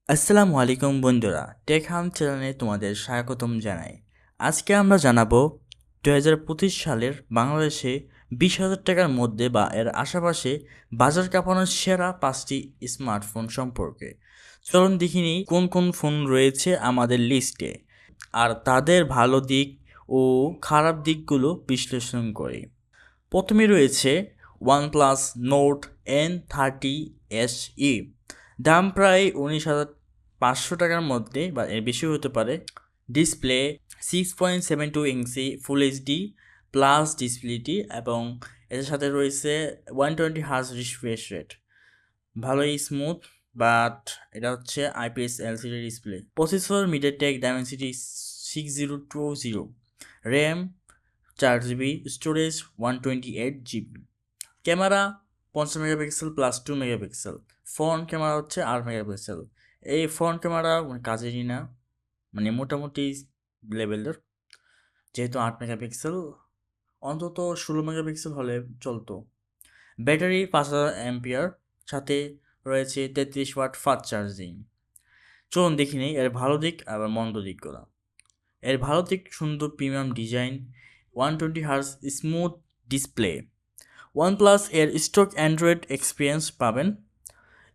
আসসালামু আলাইকুম বন্ধুরা, টেকহাম চ্যানেলে তোমাদের স্বাগতম জানাই। আজকে আমরা জানাবো 2025 সালের বাংলাদেশে 20,000 টাকার মধ্যে বা এর আশেপাশে বাজার কাঁপানোর সেরা 5টি স্মার্টফোন সম্পর্কে। চলুন দেখিনি কোন কোন ফোন রয়েছে আমাদের লিস্টে আর তাদের ভালো দিক ও খারাপ দিকগুলো বিশ্লেষণ করি। প্রথমে রয়েছে OnePlus নোট N30 SE। দাম প্রায় 19,500 টাকার মধ্যে বা এর বেশি হতে পারে। ডিসপ্লে 6.72 ইঞ্চি ফুল এইচডি প্লাস ডিসপ্লেটি এবং এর সাথে রয়েছে 120 হার্জ রিফ্রেশ রেট, ভালোই স্মুথ, বাট এটা হচ্ছে IPS LCD display. Processor MediaTek Dimensity 6020, RAM 4 GB, storage 128 GB। Camera 50 megapixel plus 2 megapixel. Front camera হচ্ছে 8 মেগাপিক্সেল। এই ফ্রন্ট ক্যামেরা কাজেরই না, মানে মোটামুটি লেভেলের, যেহেতু 8 মেগাপিক্সেল, অন্তত 16 মেগাপিক্সেল হলে চলতো। ব্যাটারি 5000 mAh, সাথে রয়েছে 33 ওয়াট ফাস্ট চার্জিং। চলুন দেখি নেই এর ভালো দিক আবার মন্দ দিকগুলো। এর ভালো দিক সুন্দর premium design, 120 hertz smooth display. OnePlus এর স্টক অ্যান্ড্রয়েড এক্সপিরিয়েন্স পাবেন।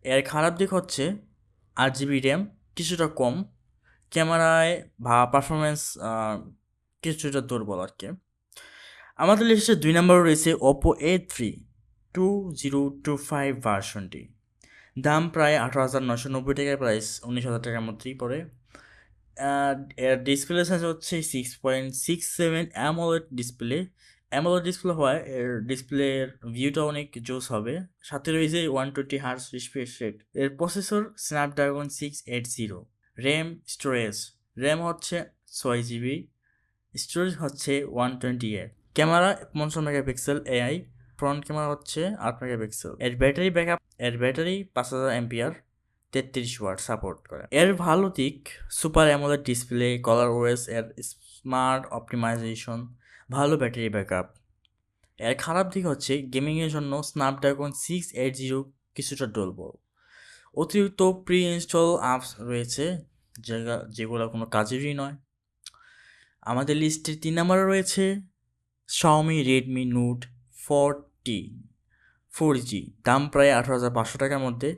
এর খারাপ দিক হচ্ছে 8 GB র্যাম, কিছুটা কম, ক্যামেরায় বা পারফরমেন্স কিছুটা দুর্বল আর কি। আমাদের লিস্টে 2 নম্বরে রয়েছে Oppo A3 2025 ভার্সনটি। দাম প্রায় 18,990 টাকার, প্রাইস 19,000 টাকার মধ্যেই পড়ে। এর ডিসপ্লে সাইজ হচ্ছে 6.67 অ্যামোলেড ডিসপ্লে। অ্যামোলেড ডিসপ্লে হওয়ায় এর ডিসপ্লের ভিউটা অনেক জোস হবে। সাথে রয়েছে 120 হার্জ রিফ্রেশ রেট। এর প্রসেসর স্ন্যাপড্রাগন 680। স্টোরেজ র্যাম হচ্ছে 6 GB, স্টোরেজ হচ্ছে 128। Camera 50 megapixel AI, front camera হচ্ছে 8 মেগাপিক্সেল। এর ব্যাটারি 5000 mAh, 33 ওয়াট সাপোর্ট করে। এর ভালো দিক super AMOLED display, colour OS এর স্মার্ট অপটিমাইজেশন, ভালো ব্যাটারি ব্যাকআপ। এর খারাপ দিক হচ্ছে গেমিংয়ের জন্য স্ন্যাপড্রাগন 680 কিছুটা দুর্বল। অতিরিক্ত প্রি ইনস্টল অ্যাপস রয়েছে যেগুলো কোনো কাজেরই নয়। আমাদের লিস্টে 3 নম্বরে রয়েছে Xiaomi Redmi Note 40 4G। দাম প্রায় 18,500 টাকার মধ্যে।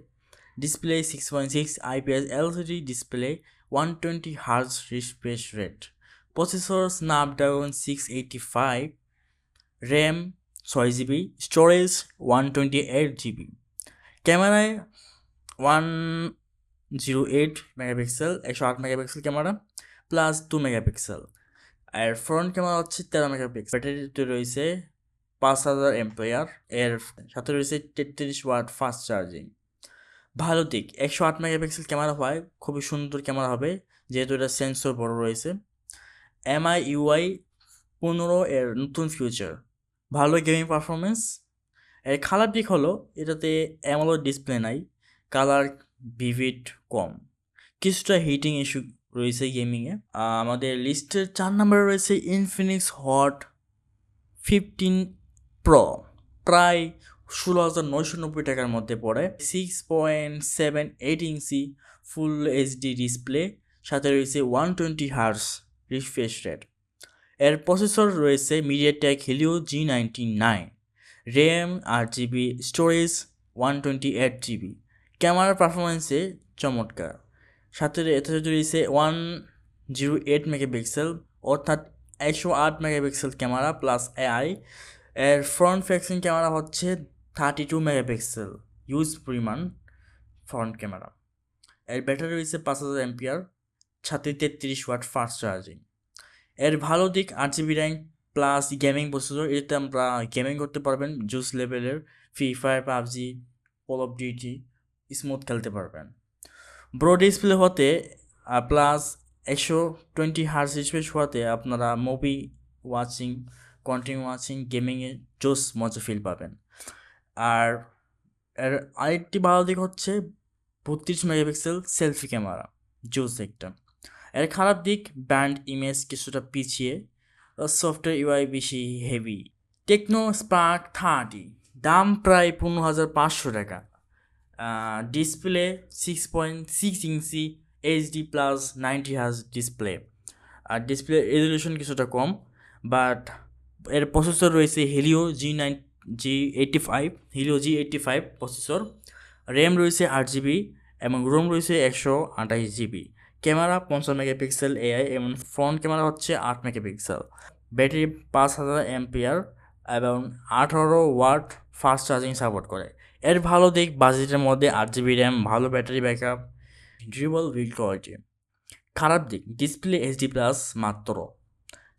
Display 6.6 IPS LCD display, 120 hertz refresh rate. Processor Snapdragon 685, RAM 6 GB, storage 128 GB। ক্যামেরায় 108 megapixel, 108 megapixel camera plus 2 megapixel. আর ফ্রন্ট ক্যামেরা হচ্ছে 13 মেগাপিক্সেল। ব্যাটারিতে রয়েছে 5000 mAh, এর সাথে রয়েছে 33 ওয়াট ফাস্ট চার্জিং। ভালো দিক 108 মেগাপিক্সেল ক্যামেরা হয়, খুবই সুন্দর ক্যামেরা হবে যেহেতু এটা সেন্সর বড় রয়েছে। MIUI 15 এর নতুন ফিউচার, ভালো গেমিং পারফরমেন্স। এর খারাপ দিক হলো এটাতে অ্যামোলেড ডিসপ্লে নাই, কালার ভিভিড কম, কিছুটা হিটিং ইস্যু রয়েছে গেমিংয়ে। আমাদের লিস্টের 4 নম্বরে রয়েছে ইনফিনিক্স হট 15 Pro, প্রায় 16,990 টাকার মধ্যে পড়ে। 6.78 ইঞ্চি ফুল এইচডি ডিসপ্লে, সাথে রয়েছে 120 হার্জ রিফ্রেশ রেট। এর প্রসেসর রয়েছে MediaTek Helio G99, RAM 8 GB, storage 128 GB। ক্যামেরার পারফরমেন্সে চমৎকার, সাথে এতে রয়েছে 108 মেগাপিক্সেল, অর্থাৎ 108 মেগাপিক্সেল ক্যামেরা প্লাস AI। এর ফ্রন্ট ফেক্সিং ক্যামেরা হচ্ছে 32 মেগাপিক্সেল, ইউজ পরিমাণ ফ্রন্ট ক্যামেরা। এর ব্যাটারি রয়েছে 5000 mAh, সাথে 33 ওয়াট ফাস্ট চার্জিং। এর ভালো দিক 8 GB RAM plus gaming processor, এতে আমরা গেমিং করতে পারবেন জুস লেভেলের, free fire, PUBG, call of duty smooth খেলতে পারবেন। ব্রড ডিসপ্লে হতে প্লাস 120 হার্জ রিফ্রেশ হওয়াতে আপনারা মুভি ওয়াচিং, কন্টিনিউ ওয়াচিং, গেমিংয়ে জোস মজা ফিল পাবেন। আর এর আরেকটি ভালো দিক হচ্ছে 32 মেগাপিক্সেল সেলফি ক্যামেরা, জোস একটা। এর খারাপ দিক ব্র্যান্ড ইমেজ কিছুটা পিছিয়ে, সফটওয়্যার ইউআই বেশি হেভি। টেকনো স্পার্ক 30, দাম প্রায় 15,500 টাকা। Display 6.6 inch HD plus 90 hertz display. আর ডিসপ্লে রেজলিউশন কিছুটা কম, বাট এর প্রসেসর রয়েছে হিলিও G85 প্রসেসর। র্যাম রয়েছে 8 GB এবং রোম রয়েছে 128 GB। ক্যামেরা 50 মেগাপিক্সেল এআই এবং ফ্রন্ট ক্যামেরা হচ্ছে 8 মেগাপিক্সেল। ব্যাটারি 5000 mAh এবং 18 ওয়াট ফাস্ট চার্জিং সাপোর্ট করে। এর ভালো দিক, বাজেটের মধ্যে 8 GB র্যাম, ভালো battery backup, durable build quality. খারাপ দিক, ডিসপ্লে এইচডি প্লাস মাত্র,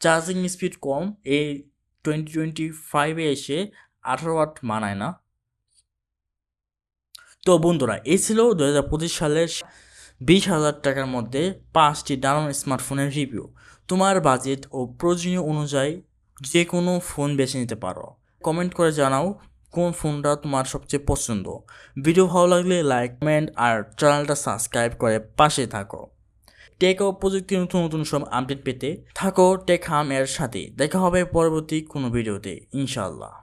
চার্জিং স্পিড কম, এই 2025-এ এসে 18 ওয়াট মানায় না। তো বন্ধুরা, এই ছিল 2025 সালের 20,000 টাকার মধ্যে 5টি দারুণ স্মার্টফোনের রিভিউ। তোমার বাজেট ও প্রয়োজনীয় অনুযায়ী যে কোনো ফোন বেছে নিতে পারো। কমেন্ট করে জানাও কোন ফোনটা তোমার সবচেয়ে পছন্দ। ভিডিও ভালো লাগলে লাইক, কমেন্ট আর চ্যানেলটা সাবস্ক্রাইব করে পাশে থাকো। টেক ও প্রযুক্তির নতুন নতুন সব আপডেট পেতে থাকো টেক হাম এর সাথে। দেখা হবে পরবর্তী কোনো ভিডিওতে, ইনশাআল্লাহ।